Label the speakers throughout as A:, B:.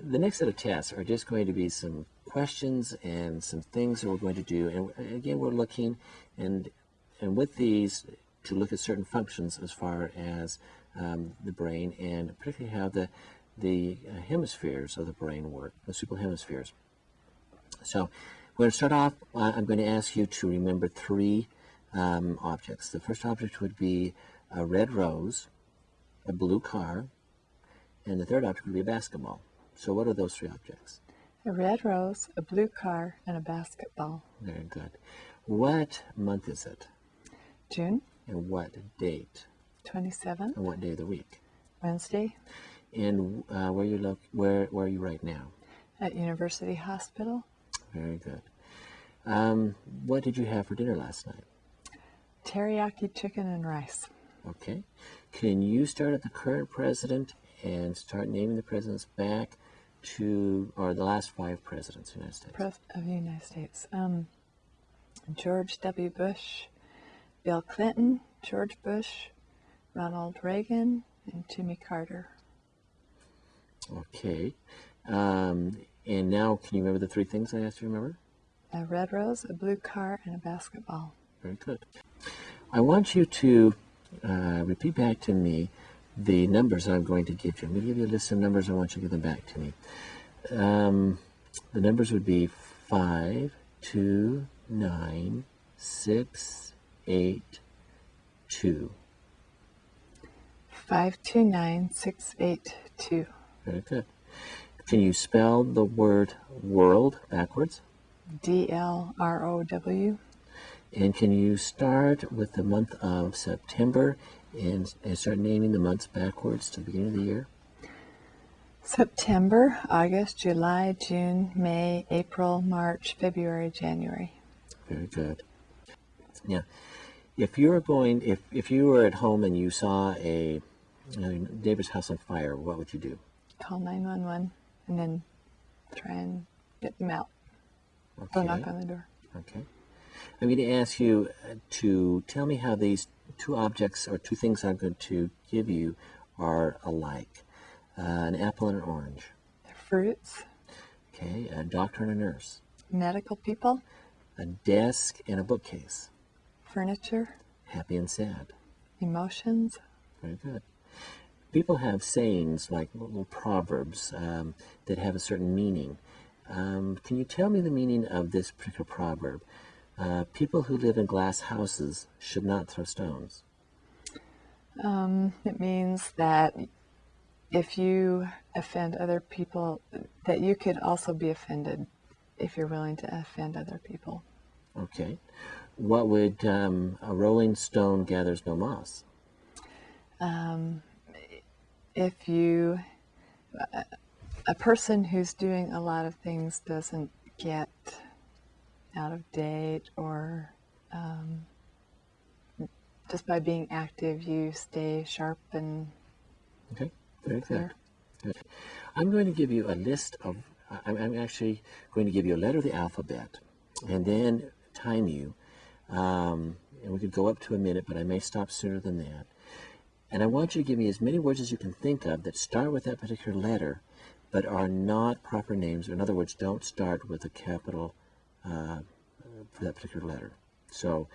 A: the next set of tests are just going to be some questions and some things that we're going to do. And again, we're looking and with these to look at certain functions as far as the brain, and particularly how the hemispheres of the brain work, the supral hemispheres. So we're going to start off. I'm going to ask you to remember three objects. The first object would be a red rose, a blue car, and the third object would be a basketball. So what are those three objects?
B: A red rose, a blue car, and a basketball.
A: Very good. What month is it?
B: June.
A: And what date?
B: 27.
A: And what day of the week?
B: Wednesday.
A: And where are you right now?
B: At University Hospital.
A: Very good. What did you have for dinner last night?
B: Teriyaki chicken and rice.
A: Okay. Can you start at the current president and start naming the presidents back to, or the last 5 presidents of the United States?
B: Of the United States. George W. Bush, Bill Clinton, George Bush, Ronald Reagan, and Jimmy Carter.
A: Okay. And now, can you remember the 3 things I asked you to remember?
B: A red rose, a blue car, and a basketball.
A: Very good. I want you to repeat back to me the numbers I'm going to give you. I'm going to give you a list of numbers. I want you to give them back to me. The numbers would be 5, 2, 9, 6, 8, 2.
B: 529682.
A: Very good. Can you spell the word world backwards?
B: DLROW.
A: And can you start with the month of September and start naming the months backwards to the beginning of the year?
B: September, August, July, June, May, April, March, February, January.
A: Very good. Now, if you were at home and you saw a neighbor's house on fire, what would you do?
B: Call 911 and then try and get them out.
A: Okay.
B: Go knock on the door.
A: Okay. I'm going to ask you to tell me how these 2 objects or 2 things I'm going to give you are alike. An apple and an orange.
B: They're fruits.
A: Okay. A doctor and a nurse.
B: Medical people.
A: A desk and a bookcase.
B: Furniture.
A: Happy and sad.
B: Emotions.
A: Very good. People have sayings like little proverbs that have a certain meaning. Can you tell me the meaning of this particular proverb? People who live in glass houses should not throw stones.
B: It means that if you offend other people, that you could also be offended if you're willing to offend other people.
A: Okay. What would a rolling stone gathers no moss?
B: If a person who's doing a lot of things doesn't get out of date, or just by being active, you stay sharp and
A: okay, very
B: clear.
A: Good. I'm going to give you a list of, I'm actually going to give you a letter of the alphabet and then time you. And we could go up to a minute, but I may stop sooner than that. And I want you to give me as many words as you can think of that start with that particular letter, but are not proper names. In other words, don't start with a capital for that particular letter. So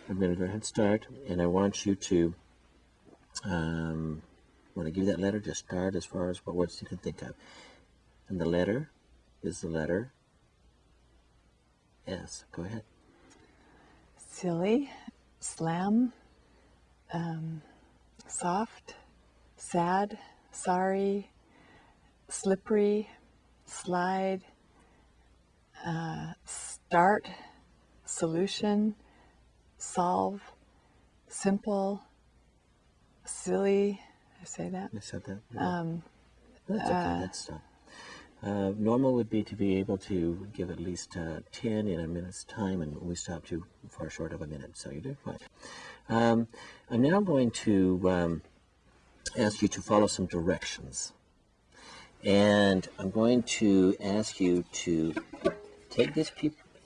A: I'm going to go ahead and start, and I want you to, when I give you that letter, just start as far as what words you can think of. And the letter is the letter S. Go ahead.
B: Silly, slam, soft, sad, sorry, slippery, slide, start, solution, solve, simple, silly. I say that?
A: I said that. That's okay. That's stuff. Normal would be to be able to give at least 10 in a minute's time, and we stop too far short of a minute, so you did fine. I'm now going to ask you to follow some directions. And I'm going to ask you to take this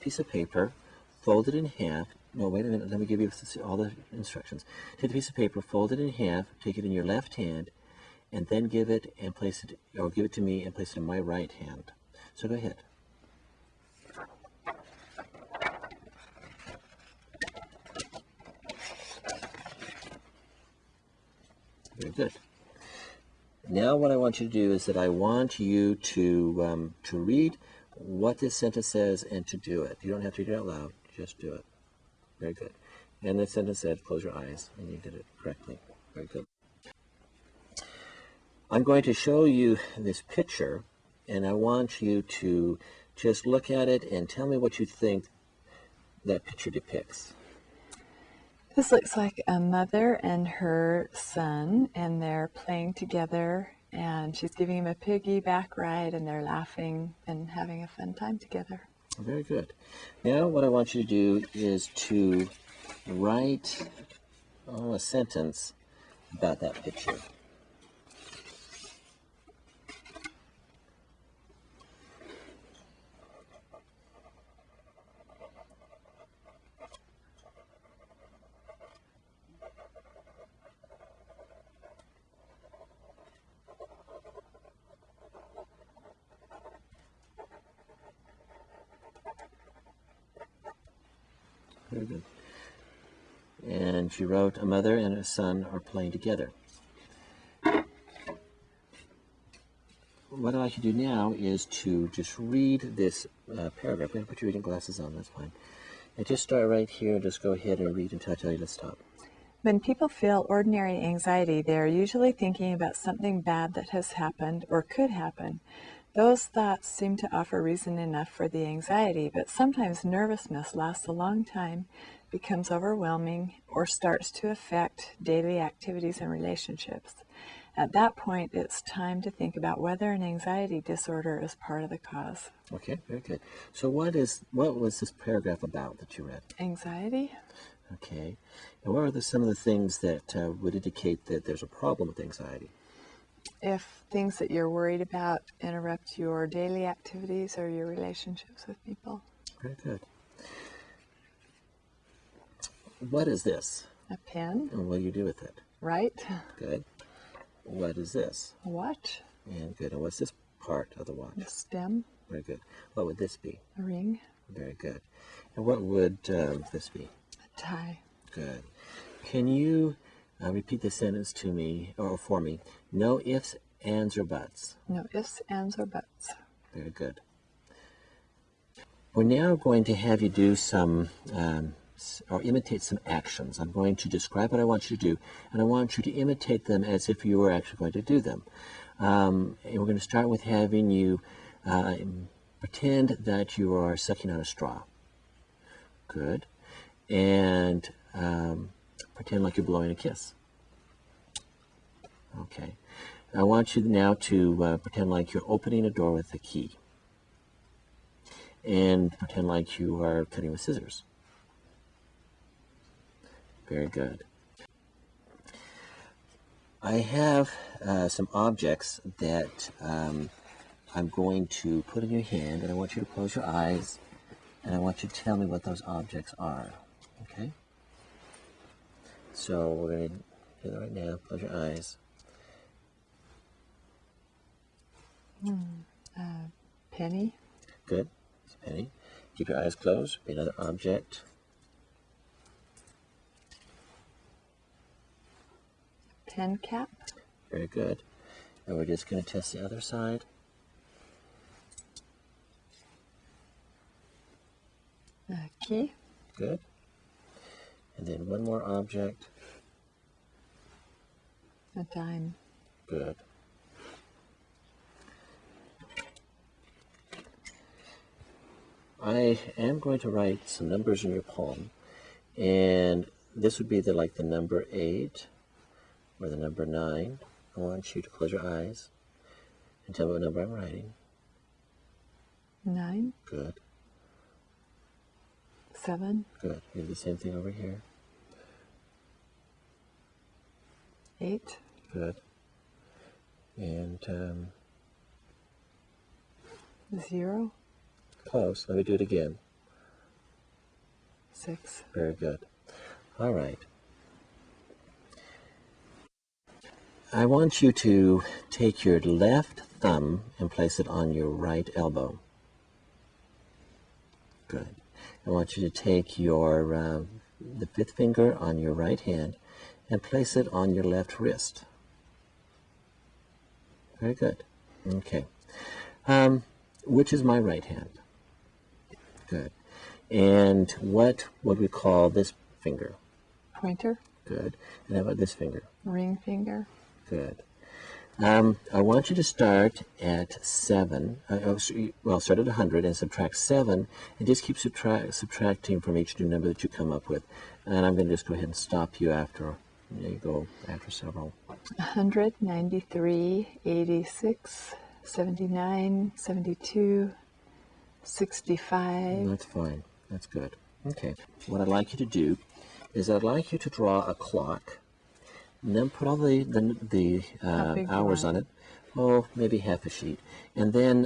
A: piece of paper, fold it in half. No, wait a minute. Let me give you all the instructions. Take the piece of paper, fold it in half, take it in your left hand, and then give it and place it, or give it to me and place it in my right hand. So go ahead. Very good. Now what I want you to do is that I want you to read what this sentence says and to do it. You don't have to read it out loud, just do it. Very good. And the sentence said, close your eyes, and you did it correctly. Very good. I'm going to show you this picture, and I want you to just look at it and tell me what you think that picture depicts.
B: This looks like a mother and her son, and they're playing together, and she's giving him a piggyback ride, and they're laughing and having a fun time together.
A: Very good. Now what I want you to do is to write a sentence about that picture. Very good. And she wrote, a mother and a son are playing together. What I'd like you to do now is to just read this paragraph. I'm going to put your reading glasses on, that's fine. And just start right here and just go ahead and read until I tell you to stop.
B: When people feel ordinary anxiety, they are usually thinking about something bad that has happened or could happen. Those thoughts seem to offer reason enough for the anxiety, but sometimes nervousness lasts a long time, becomes overwhelming, or starts to affect daily activities and relationships. At that point, it's time to think about whether an anxiety disorder is part of the cause.
A: Okay, very good. So what was this paragraph about that you read?
B: Anxiety?
A: Okay. And what are some of the things that would indicate that there's a problem with anxiety?
B: If things that you're worried about interrupt your daily activities or your relationships with people.
A: Very good. What is this?
B: A pen.
A: And what do you do with it?
B: Write.
A: Good. What is this?
B: A watch.
A: And good. And what's this part of the watch?
B: A stem.
A: Very good. What would this be?
B: A ring.
A: Very good. And what would this be?
B: A tie.
A: Good. Can you repeat the sentence to me, or for me? No ifs, ands, or buts.
B: No ifs, ands, or buts.
A: Very good. We're now going to have you do some, or imitate some actions. I'm going to describe what I want you to do, and I want you to imitate them as if you were actually going to do them. And we're going to start with having you pretend that you are sucking on a straw. Good. And pretend like you're blowing a kiss. Okay. I want you now to pretend like you're opening a door with a key. And pretend like you are cutting with scissors. Very good. I have some objects that I'm going to put in your hand, and I want you to close your eyes, and I want you to tell me what those objects are. Okay? So we're going to do that right now. Close your eyes.
B: Penny.
A: Good. It's a penny. Keep your eyes closed. Be another object.
B: Pen cap.
A: Very good. And we're just going to test the other side.
B: Key.
A: Good. And then one more object.
B: A dime.
A: Good. I am going to write some numbers in your palm, and this would be like the number 8 or the number 9. I want you to close your eyes and tell me what number I'm writing.
B: 9.
A: Good.
B: 7.
A: Good. You do the same thing over here.
B: 8.
A: Good. And
B: 0.
A: close. Let me do it again.
B: 6.
A: Very good. All right. I want you to take your left thumb and place it on your right elbow. Good. I want you to take your the fifth finger on your right hand and place it on your left wrist. Very good. Okay. Which is my right hand? Good. And what would we call this finger?
B: Pointer.
A: Good. And how about this finger?
B: Ring finger.
A: Good. I want you to start at 7. Start at 100 and subtract 7, and just keep subtracting from each new number that you come up with. And I'm going to just go ahead and stop you after you go after several.
B: 100, 93, 86, 79, 72, 65.
A: That's fine. That's good. Okay. What I'd like you to do is I'd like you to draw a clock, and then put all the hours on it. Oh, maybe half a sheet, and then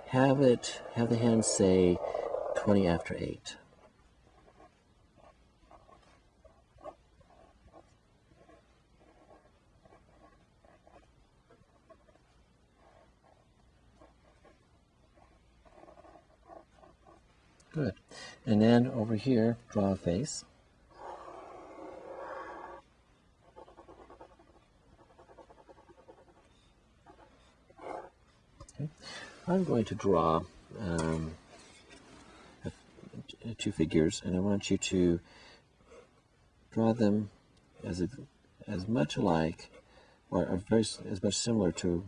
A: have the hand say 20 after 8. Good. And then over here, draw a face. Okay. I'm going to draw two figures, and I want you to draw them as much alike, or as much similar to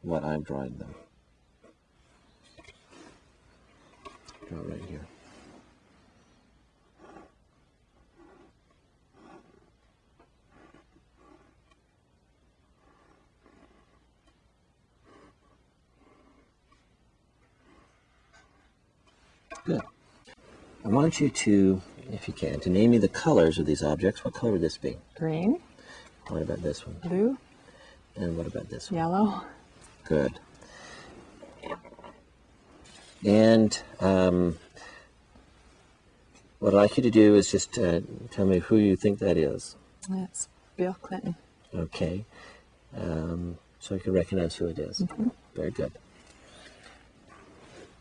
A: what I'm drawing them. Draw right here. Good. I want you to, if you can, to name me the colors of these objects. What color would this be?
B: Green.
A: What about this one?
B: Blue.
A: And what about this one?
B: Yellow.
A: Good. And what I'd like you to do is just tell me who you think that is.
B: That's Bill Clinton.
A: Okay. So I can recognize who it is.
B: Mm-hmm.
A: Very good.